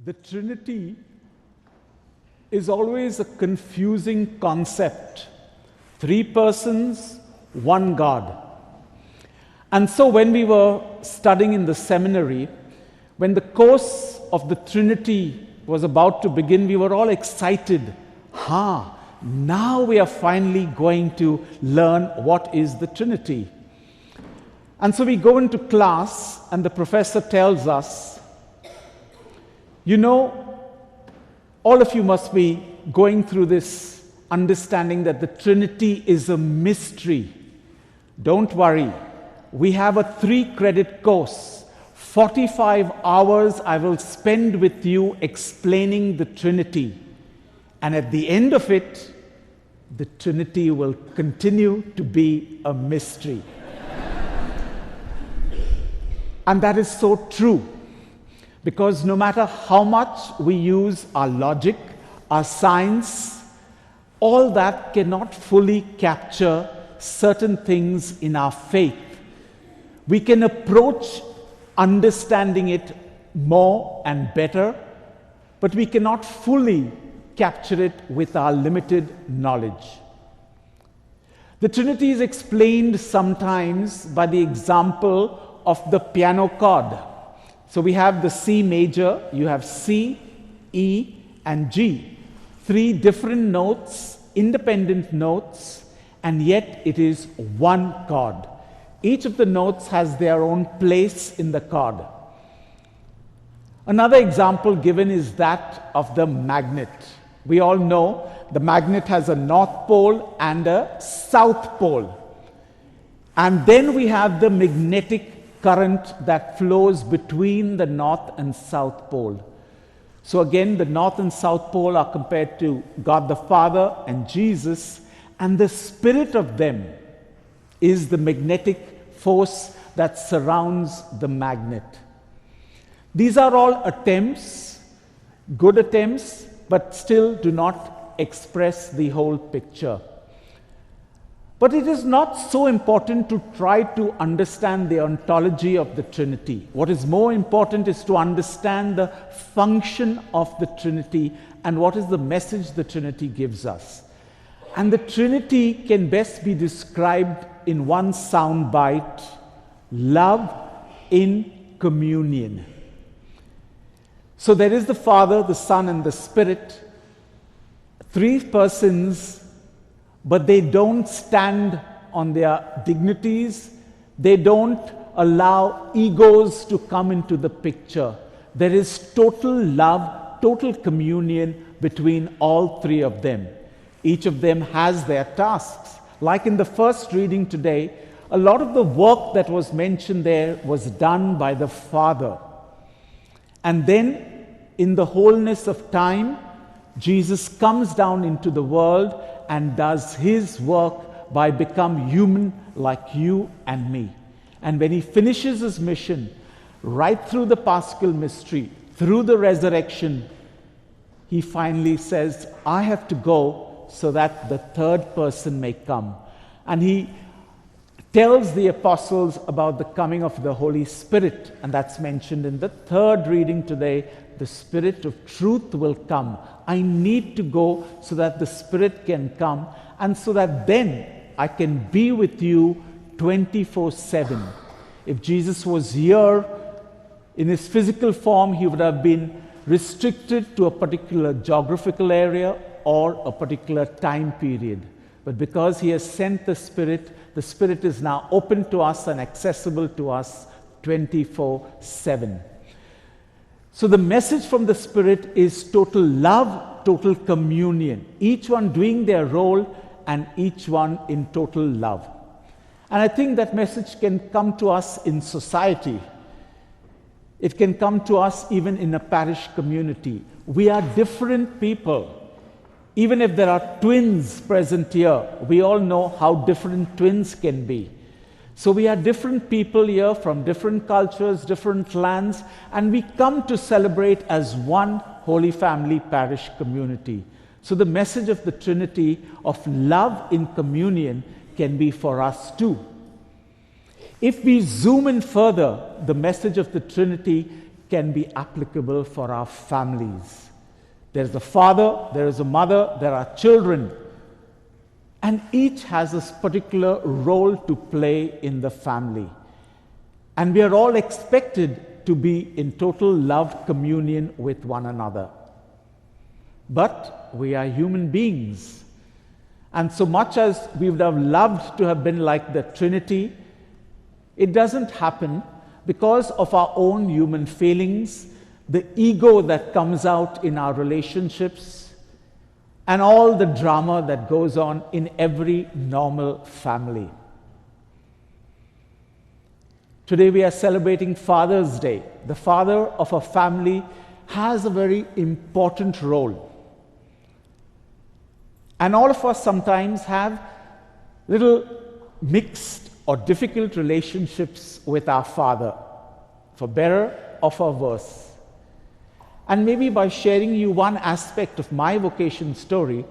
The Trinity is always a confusing concept. Three persons, one God. And so when we were studying in the seminary, when the course of the Trinity was about to begin, we were all excited. Now we are finally going to learn what is the Trinity. And so we go into class and the professor tells us, you know, all of you must be going through this understanding that the Trinity is a mystery. Don't worry. We have a 3-credit course. 45 hours I will spend with you explaining the Trinity. And at the end of it, the Trinity will continue to be a mystery. And that is so true. Because no matter how much we use our logic, our science, all that cannot fully capture certain things in our faith. We can approach understanding it more and better, but we cannot fully capture it with our limited knowledge. The Trinity is explained sometimes by the example of the piano chord. So we have the C major, you have C, E, and G. 3 different notes, independent notes, and yet it is one chord. Each of the notes has their own place in the chord. Another example given is that of the magnet. We all know the magnet has a north pole and a south pole. And then we have the magnetic current that flows between the north and south pole. So again, the north and south pole are compared to God the Father and Jesus, and the spirit of them is the magnetic force that surrounds the magnet. These are all attempts, good attempts, but still do not express the whole picture. But it is not so important to try to understand the ontology of the Trinity. What is more important is to understand the function of the Trinity and what is the message the Trinity gives us. And the Trinity can best be described in one sound bite: love in communion. So there is the Father, the Son, and the Spirit, 3 persons, but they don't stand on their dignities. They don't allow egos to come into the picture. There is total love, total communion between all 3 of them. Each of them has their tasks. Like in the first reading today, a lot of the work that was mentioned there was done by the Father. And then, in the wholeness of time, Jesus comes down into the world and does his work by becoming human like you and me. And when he finishes his mission, right through the Paschal mystery, through the resurrection, he finally says, I have to go so that the 3rd person may come. And he tells the apostles about the coming of the Holy Spirit, and that's mentioned in the 3rd reading today. The Spirit of truth will come. I need to go so that the Spirit can come, and so that then I can be with you 24/7. If Jesus was here in his physical form, he would have been restricted to a particular geographical area or a particular time period. But because he has sent the Spirit is now open to us and accessible to us 24/7. So the message from the Spirit is total love, total communion. Each one doing their role and each one in total love. And I think that message can come to us in society. It can come to us even in a parish community. We are different people. Even if there are twins present here, we all know how different twins can be. So we are different people here from different cultures, different lands, and we come to celebrate as one Holy Family parish community. So the message of the Trinity of love in communion can be for us too. If we zoom in further, the message of the Trinity can be applicable for our families. There's a father, there is a mother, there are children, and each has a particular role to play in the family. And we are all expected to be in total love communion with one another. But we are human beings. And so much as we would have loved to have been like the Trinity, it doesn't happen because of our own human failings, the ego that comes out in our relationships, and all the drama that goes on in every normal family. Today we are celebrating Father's Day. The father of a family has a very important role. And all of us sometimes have little mixed or difficult relationships with our father, for better or for worse. And maybe by sharing you one aspect of my vocation story,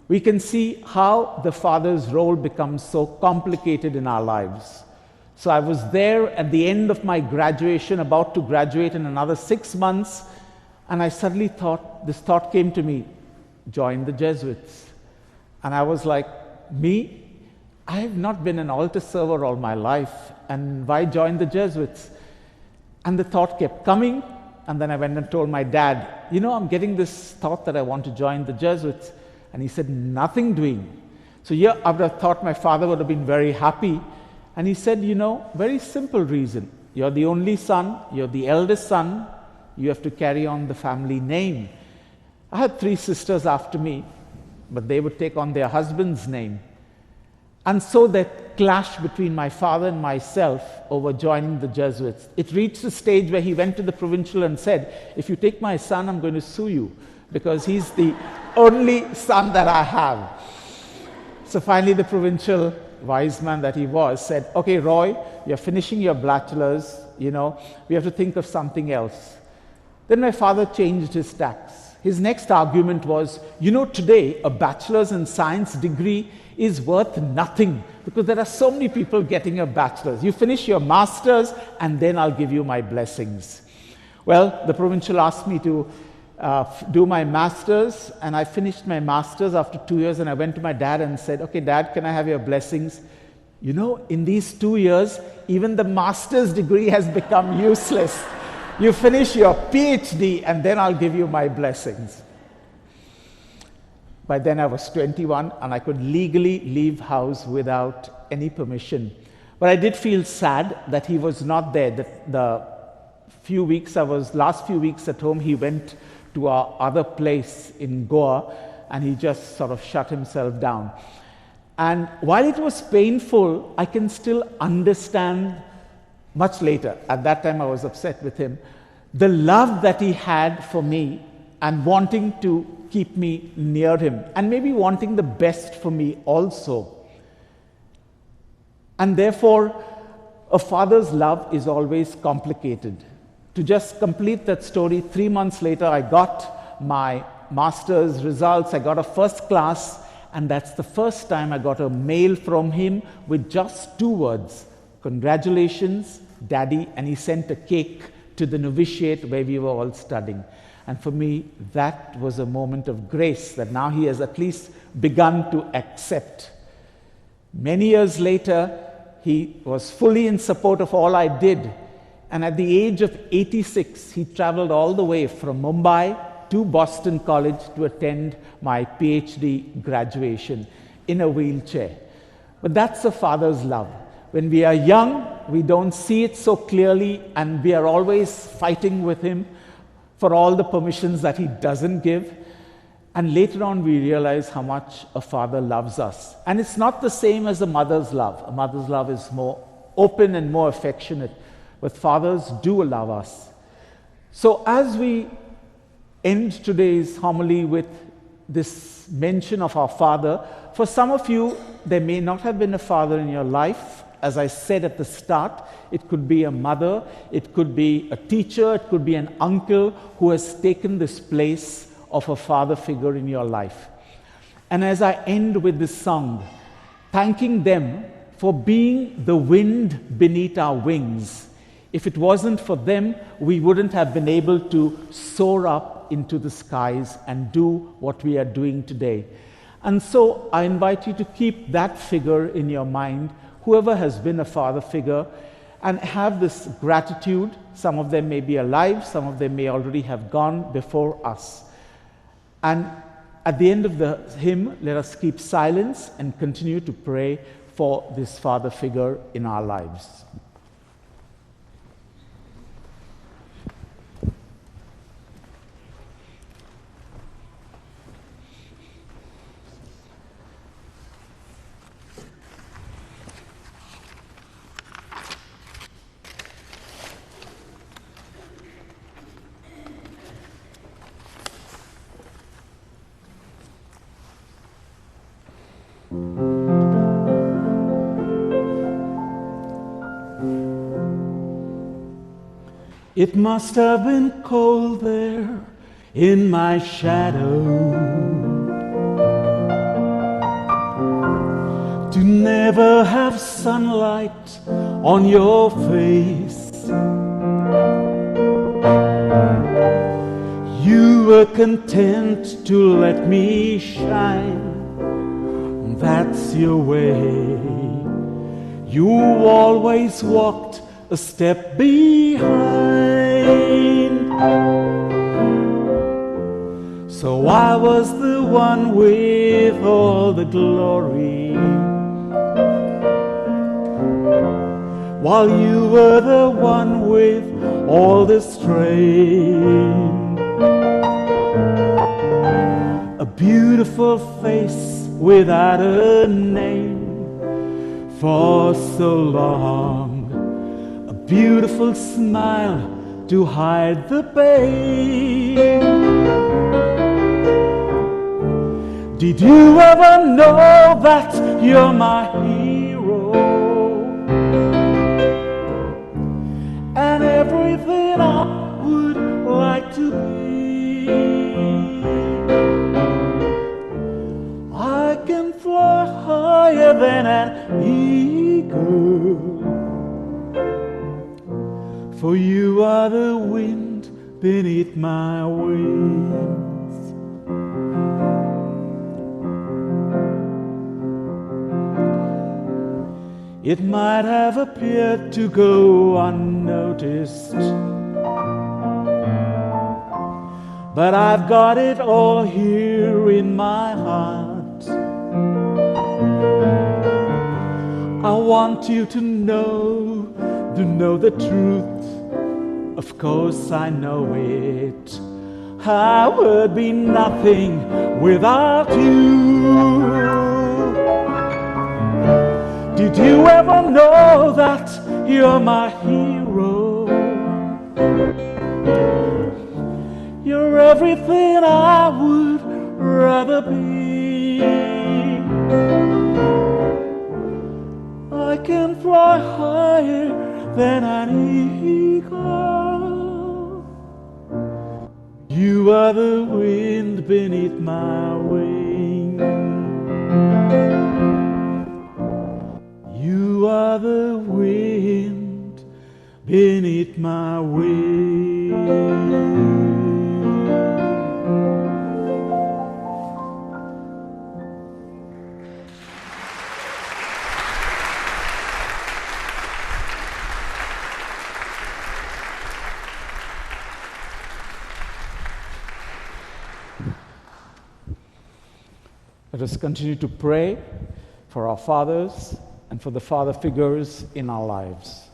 we can see how the father's role becomes so complicated in our lives. So I was there at the end of my graduation, about to graduate in another 6 months, and I suddenly thought, this thought came to me, join the Jesuits. And I was like, me? I have not been an altar server all my life, and why join the Jesuits? And the thought kept coming, and then I went and told my dad, I'm getting this thought that I want to join the Jesuits. And he said, nothing doing. So yeah, I would have thought my father would have been very happy. And he said, very simple reason. You're the only son, you're the eldest son, you have to carry on the family name. I had 3 sisters after me, but they would take on their husband's name. And so that clash between my father and myself over joining the Jesuits, it reached a stage where he went to the provincial and said, if you take my son, I'm going to sue you, because he's the only son that I have. So finally the provincial, wise man that he was, said, okay, Roy, you're finishing your bachelor's, we have to think of something else. Then my father changed his tacks. His next argument was, today a bachelor's in science degree is worth nothing because there are so many people getting a bachelor's. You finish your master's and then I'll give you my blessings. Well, the provincial asked me to do my master's, and I finished my master's after 2 years, and I went to my dad and said, okay, Dad, can I have your blessings? In these 2 years, even the master's degree has become useless. You finish your PhD and then I'll give you my blessings. By then I was 21 and I could legally leave house without any permission. But I did feel sad that he was not there. The last few weeks at home, he went to our other place in Goa and he just sort of shut himself down. And while it was painful, I can still understand much later. At that time I was upset with him. The love that he had for me and wanting to keep me near him and maybe wanting the best for me also. And therefore, a father's love is always complicated. To just complete that story, 3 months later, I got my master's results. I got a first class, and that's the first time I got a mail from him with just 2 words, congratulations, Daddy, and he sent a cake to the novitiate where we were all studying. And for me, that was a moment of grace that now he has at least begun to accept. Many years later, he was fully in support of all I did. And at the age of 86, he traveled all the way from Mumbai to Boston College to attend my PhD graduation in a wheelchair. But that's a father's love. When we are young, we don't see it so clearly, and we are always fighting with him for all the permissions that he doesn't give. And later on, we realize how much a father loves us. And it's not the same as a mother's love. A mother's love is more open and more affectionate, but fathers do love us. So as we end today's homily with this mention of our father, for some of you, there may not have been a father in your life. As I said at the start, it could be a mother, it could be a teacher, it could be an uncle who has taken this place of a father figure in your life. And as I end with this song, thanking them for being the wind beneath our wings, If it wasn't for them, we wouldn't have been able to soar up into the skies and do what we are doing today. And so I invite you to keep that figure in your mind, whoever has been a father figure, and have this gratitude. Some of them may be alive, some of them may already have gone before us. And at the end of the hymn, let us keep silence and continue to pray for this father figure in our lives. It must have been cold there in my shadow to never have sunlight on your face. You were content to let me shine, that's your way. You always walked a step behind. So I was the one with all the glory, while you were the one with all the strain. A beautiful face without a name for so long, beautiful smile to hide the pain. Did you ever know that you're my hero and everything I would like to be? I can fly higher than an eagle, for you are the wind beneath my wings. It might have appeared to go unnoticed, but I've got it all here in my heart. I want you to know the truth. Of course I know it. I would be nothing without you. Did you ever know that you're my hero? You're everything I would rather be. I can fly higher than an eagle. You are the wind beneath my wings. You are the wind beneath my wings. Let us continue to pray for our fathers and for the father figures in our lives.